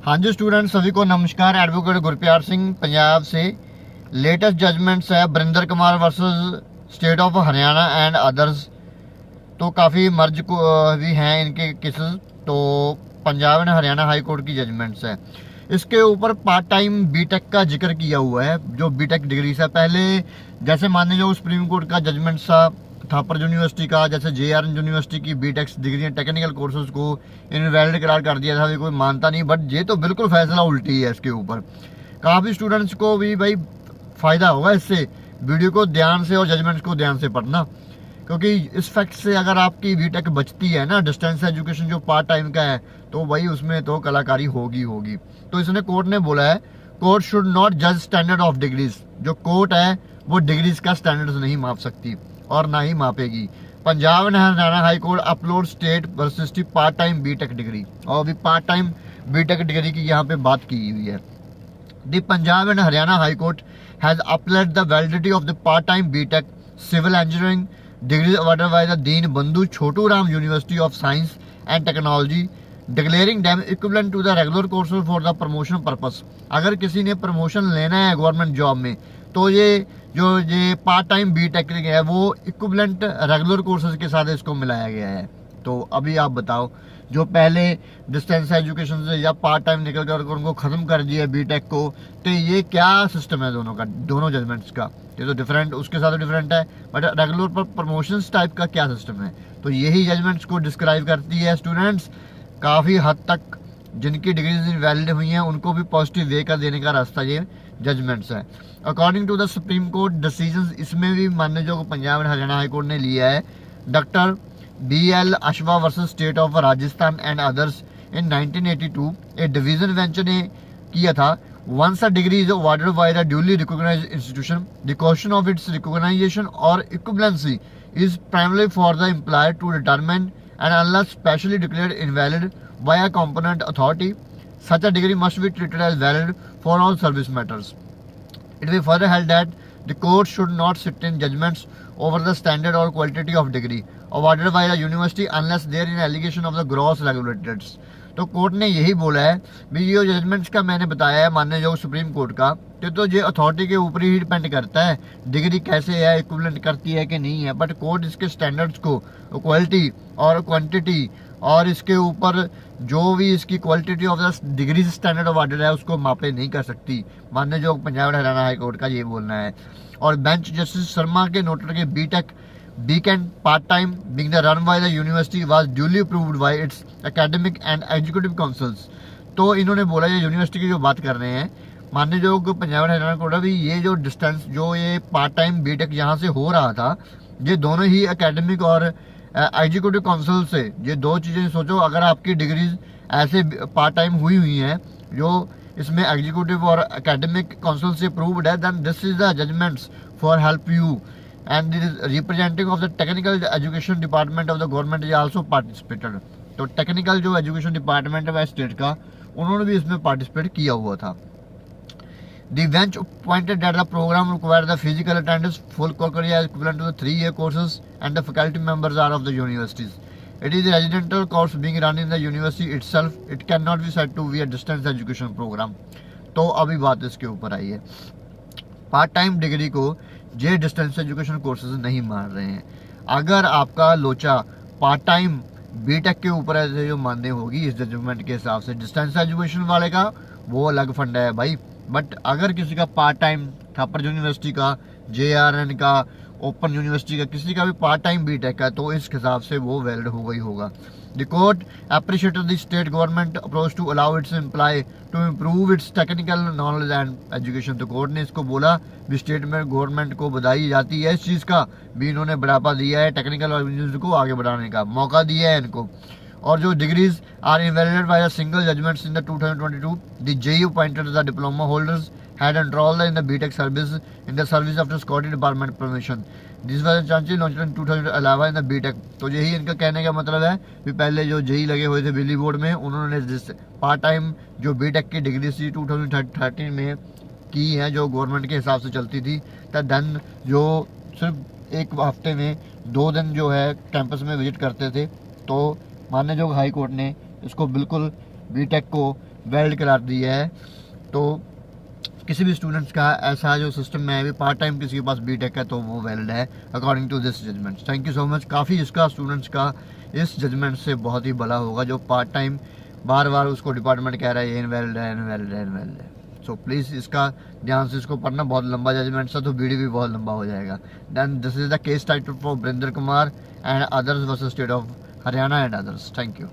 हाँ जी स्टूडेंट, सभी को नमस्कार। एडवोकेट गुरप्यार सिंह पंजाब से। लेटेस्ट जजमेंट्स है Barinder Kumar versus state of Haryana and others. तो काफ़ी मर्ज को भी हैं इनके केसेस। तो Punjab and Haryana high court की जजमेंट्स है। इसके ऊपर पार्ट टाइम बीटेक का जिक्र किया हुआ है, जो बीटेक डिग्री से पहले जैसे मान लीजिए सुप्रीम कोर्ट का जजमेंट था थापर यूनिवर्सिटी का, जैसे JRN यूनिवर्सिटी की बीटेक डिग्री टेक्निकल कोर्सेज को इनवैलिड करार कर दिया था, भी कोई मानता नहीं। बट ये तो बिल्कुल फैसला उल्टी है इसके ऊपर। काफ़ी स्टूडेंट्स को भी भाई फ़ायदा होगा इससे। वीडियो को ध्यान से और जजमेंट्स को ध्यान से पढ़ना, क्योंकि इस फैक्ट से अगर आपकी बीटेक बचती है ना, डिस्टेंस एजुकेशन जो पार्ट टाइम का है, तो भाई उसमें तो कलाकारी होगी। तो इसने कोर्ट ने बोला है, कोर्ट शुड नॉट जज स्टैंडर्ड ऑफ डिग्रीज। जो कोर्ट है वो डिग्रीज का स्टैंडर्ड्स नहीं माप सकती और ना ही मापेगी। Punjab and Haryana high court upload state versus part time BTech degree, और अभी पार्ट टाइम बीटेक डिग्री की यहाँ पे बात की हुई है। The Punjab and Haryana High Court has upheld the validity of the part-time BTech Civil Engineering degrees awarded by the Deen Bandhu Chotu Ram University of Science and Technology, declaring them equivalent to the regular courses for the promotion purpose। अगर किसी ने promotion लेना है government job में, तो ये part time BTech है वो इक्विवेलेंट रेगुलर कोर्सेज के साथ इसको मिलाया गया है। तो अभी आप बताओ, जो पहले डिस्टेंस एजुकेशन से या पार्ट टाइम निकल कर उनको ख़त्म कर दिया बीटेक को, तो ये क्या सिस्टम है दोनों का, दोनों जजमेंट्स का? ये तो डिफरेंट, उसके साथ डिफरेंट है। बट रेगुलर पर प्रमोशंस टाइप का क्या सिस्टम है? तो यही जजमेंट्स को डिस्क्राइब करती है स्टूडेंट्स। काफ़ी हद तक जिनकी डिग्रीज इनवैलिड हुई हैं उनको भी पॉजिटिव वे का देने का रास्ता ये जजमेंट्स है। According to the supreme court decisions, इसमें भी मानने जो Punjab and Haryana high court ने लिया है। Doctor BL Ashwa versus state of Rajasthan and others in 1982 a division bench ने किया था। Once a degree is awarded by the duly recognised institution, the question of its recognisation और equivalency is primary for the employer to determine, and unless specially declared invalid by a competent authority, such a degree must be treated as valid for all service matters. It will further held that the court should not sit in judgments over the standard or quality of degree awarded by the university unless there is an allegation of the gross irregularities। तो court ने यही बोला है भी, ये judgements का मैंने बताया है मानने जो सुप्रीम कोर्ट का, तो ये अथॉरिटी के ऊपर ही डिपेंड करता है डिग्री कैसे है, इक्विवेलेंट करती है कि नहीं है। बट कोर्ट इसके स्टैंडर्ड्स को, क्वालिटी और क्वांटिटी और इसके ऊपर जो भी इसकी quality of the degree standard awarded है उसको मापे नहीं कर सकती। मानने जो पंजाब हरियाणा हाई कोर्ट का ये बोलना है। और बेंच जस्टिस शर्मा के नोटेड के BTech weekend part time being the run by the university was duly approved by its academic and executive councils। तो इन्होंने बोला, ये यूनिवर्सिटी की जो बात कर रहे हैं मानने जो पंजाब हरियाणा कोर्ट भी, ये जो डिस्टेंस जो ये पार्ट टाइम बीटेक यहाँ से हो रहा था, ये दोनों ही एकेडमिक और एग्जीक्यूटिव काउंसिल से, ये दो चीज़ें सोचो। अगर आपकी डिग्रीज ऐसे पार्ट टाइम हुई हैं जो इसमें एग्जीक्यूटिव और एकेडमिक काउंसिल से अप्रूव्ड है, then this is the judgements for help you, and representing of the technical education department of the government is also participated. तो टेक्निकल जो एजुकेशन डिपार्टमेंट है स्टेट का, उन्होंने भी इसमें पार्टिसिपेट किया हुआ था। The bench pointed that the program required the physical attendance, full curriculum equivalent to the 3-year courses, and the faculty members are of the universities. It is a residential course being run in the university itself. It cannot be said to be a distance education program। तो अभी बात इसके ऊपर आई है, part time degree को ये distance education courses नहीं मान रहे हैं। अगर आपका लोचा पार्ट टाइम बीटेक के ऊपर ऐसे जो मानने होगी इस जजमेंट के हिसाब से, डिस्टेंस एजुकेशन वाले का वो अलग फंड है भाई। बट अगर किसी का पार्ट टाइम थापर यूनिवर्सिटी का, JRN का, ओपन यूनिवर्सिटी का, किसी का भी पार्ट टाइम बीटेक का, तो इस हिसाब से वो वैलिड होगा ही होगा। The court appreciated the state government approach to allow its employ to improve its technical knowledge and education. तो कोर्ट ने इसको बोला भी स्टेट में गवर्नमेंट को बधाई जाती है इस चीज़ का भी, इन्होंने बढ़ावा दिया है टेक्निकल और इंजीनियरिंग को आगे बढ़ाने का मौका दिया है इनको। और जो degrees are invalidated by the single judgments in the 2022, the JU appointed the diploma holders had enrolled in the BTech service in the service after Scotty department permission। This was a change launched in 2011 in the BTech। तो यही इनका कहने का मतलब है कि पहले जो JEE लगे हुए थे बिजली बोर्ड में, उन्होंने पार्ट टाइम जो BTech की डिग्री थी 2013 में की है, जो गवर्नमेंट के हिसाब से चलती थी। तो देन जो सिर्फ एक हफ्ते में 2 दिन जो है कैंपस में विजिट करते थे, तो मानने जो हाई कोर्ट ने इसको बिल्कुल बीटेक को वैलिड करार दिया है। तो किसी भी स्टूडेंट्स का ऐसा जो सिस्टम में अभी पार्ट टाइम किसी के पास बीटेक है तो वो वैलिड है according to this judgement. Thank you so much. काफ़ी इसका स्टूडेंट्स का इस जजमेंट से बहुत ही भला होगा, जो पार्ट टाइम बार बार उसको डिपार्टमेंट कह रहा है ये इनवैलिड है, इनवैलिड है, इनवैलिड है। सो प्लीज़ इसका ध्यान से इसको पढ़ना, बहुत लंबा जजमेंट था तो वीडियो भी बहुत लंबा हो जाएगा। Then this is the case title for Barinder Kumar and others versus state of Haryana and others. Thank you.